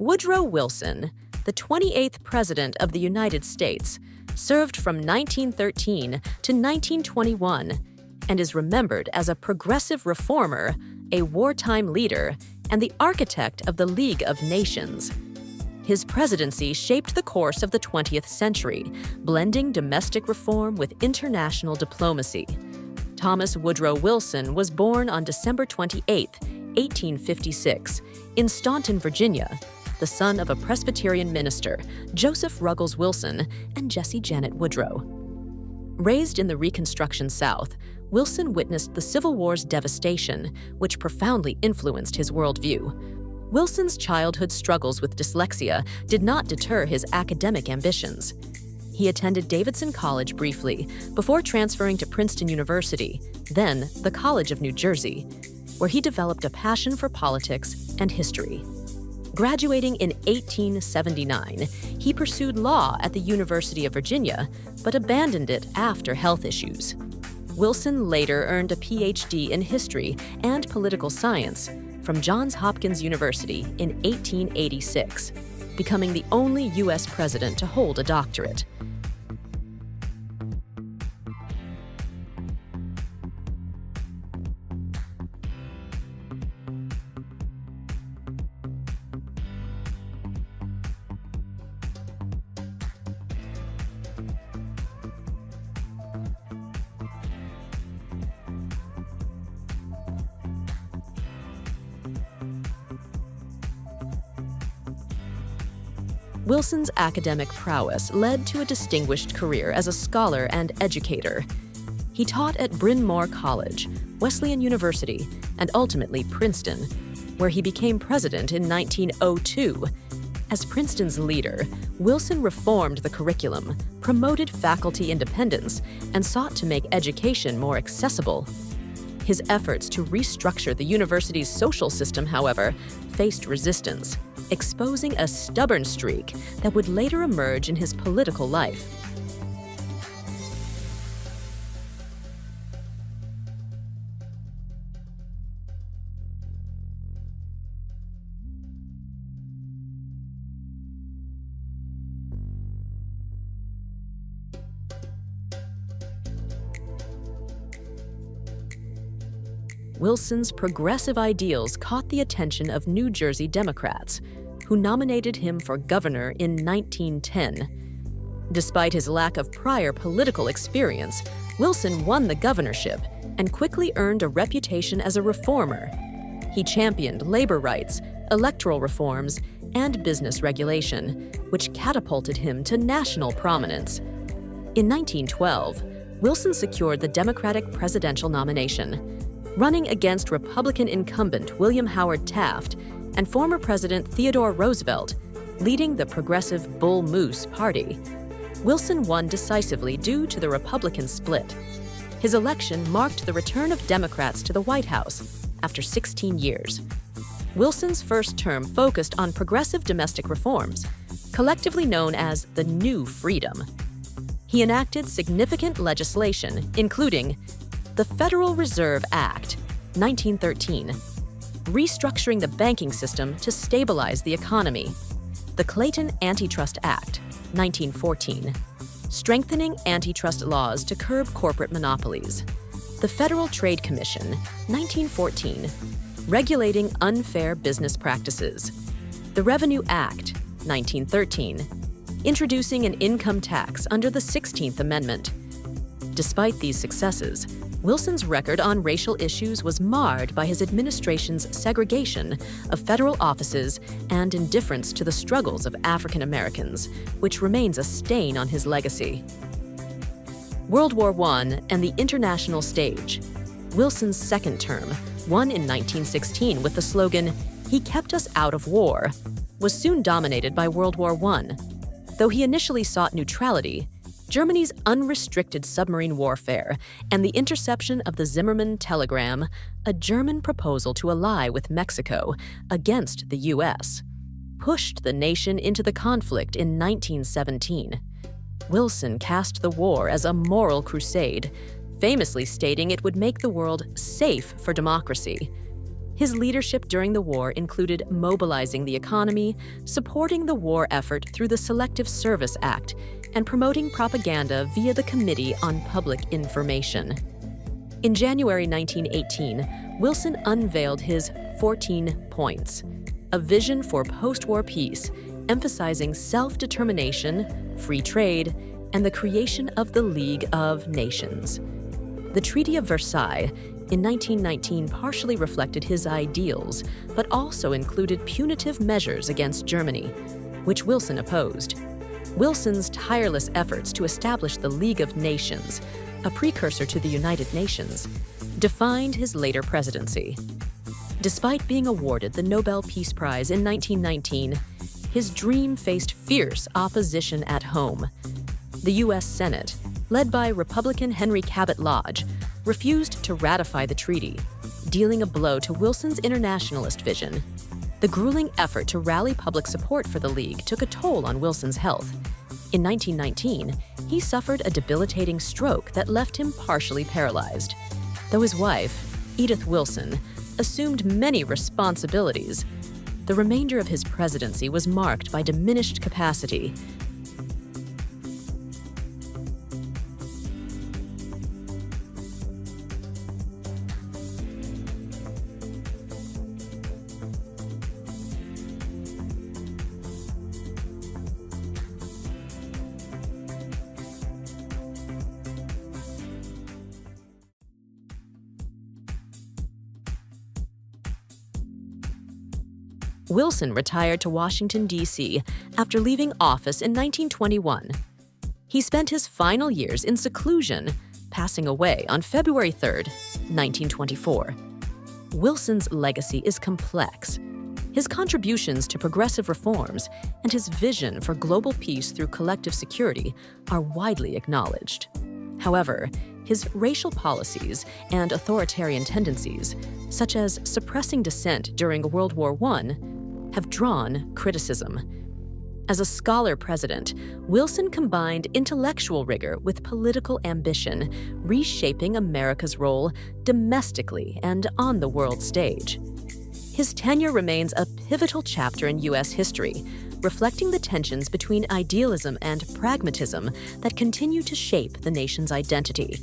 Woodrow Wilson, the 28th President of the United States, served from 1913 to 1921 and is remembered as a progressive reformer, a wartime leader, and the architect of the League of Nations. His presidency shaped the course of the 20th century, blending domestic reform with international diplomacy. Thomas Woodrow Wilson was born on December 28, 1856, in Staunton, Virginia, the son of a Presbyterian minister, Joseph Ruggles Wilson, and Jessie Janet Woodrow. Raised in the Reconstruction South, Wilson witnessed the Civil War's devastation, which profoundly influenced his worldview. Wilson's childhood struggles with dyslexia did not deter his academic ambitions. He attended Davidson College briefly before transferring to Princeton University, then the College of New Jersey, where he developed a passion for politics and history. Graduating in 1879, he pursued law at the University of Virginia, but abandoned it after health issues. Wilson later earned a PhD in history and political science from Johns Hopkins University in 1886, becoming the only U.S. president to hold a doctorate. Wilson's academic prowess led to a distinguished career as a scholar and educator. He taught at Bryn Mawr College, Wesleyan University, and ultimately Princeton, where he became president in 1902. As Princeton's leader, Wilson reformed the curriculum, promoted faculty independence, and sought to make education more accessible. His efforts to restructure the university's social system, however, faced resistance, exposing a stubborn streak that would later emerge in his political life. Wilson's progressive ideals caught the attention of New Jersey Democrats, who nominated him for governor in 1910. Despite his lack of prior political experience, Wilson won the governorship and quickly earned a reputation as a reformer. He championed labor rights, electoral reforms, and business regulation, which catapulted him to national prominence. In 1912, Wilson secured the Democratic presidential nomination, running against Republican incumbent William Howard Taft and former President Theodore Roosevelt, leading the progressive Bull Moose Party. Wilson won decisively due to the Republican split. His election marked the return of Democrats to the White House after 16 years. Wilson's first term focused on progressive domestic reforms, collectively known as the New Freedom. He enacted significant legislation, including the Federal Reserve Act, 1913, restructuring the banking system to stabilize the economy, the Clayton Antitrust Act, 1914, strengthening antitrust laws to curb corporate monopolies, the Federal Trade Commission, 1914, regulating unfair business practices, the Revenue Act, 1913, introducing an income tax under the 16th Amendment. Despite these successes, Wilson's record on racial issues was marred by his administration's segregation of federal offices and indifference to the struggles of African Americans, which remains a stain on his legacy. World War I and the international stage. Wilson's second term, won in 1916 with the slogan, "He kept us out of war," was soon dominated by World War I. Though he initially sought neutrality, Germany's unrestricted submarine warfare and the interception of the Zimmermann telegram, a German proposal to ally with Mexico against the U.S., pushed the nation into the conflict in 1917. Wilson cast the war as a moral crusade, famously stating it would make the world safe for democracy. His leadership during the war included mobilizing the economy, supporting the war effort through the Selective Service Act, and promoting propaganda via the Committee on Public Information. In January 1918, Wilson unveiled his 14 Points, a vision for post-war peace, emphasizing self-determination, free trade, and the creation of the League of Nations. The Treaty of Versailles in 1919 partially reflected his ideals, but also included punitive measures against Germany, which Wilson opposed. Wilson's tireless efforts to establish the League of Nations, a precursor to the United Nations, defined his later presidency. Despite being awarded the Nobel Peace Prize in 1919, his dream faced fierce opposition at home. The U.S. Senate, led by Republican Henry Cabot Lodge, refused to ratify the treaty, dealing a blow to Wilson's internationalist vision. The grueling effort to rally public support for the League took a toll on Wilson's health. In 1919, he suffered a debilitating stroke that left him partially paralyzed. Though his wife, Edith Wilson, assumed many responsibilities, the remainder of his presidency was marked by diminished capacity. Wilson retired to Washington, D.C. after leaving office in 1921. He spent his final years in seclusion, passing away on February 3, 1924. Wilson's legacy is complex. His contributions to progressive reforms and his vision for global peace through collective security are widely acknowledged. However, his racial policies and authoritarian tendencies, such as suppressing dissent during World War I, have drawn criticism. As a scholar president, Wilson combined intellectual rigor with political ambition, reshaping America's role domestically and on the world stage. His tenure remains a pivotal chapter in U.S. history, reflecting the tensions between idealism and pragmatism that continue to shape the nation's identity.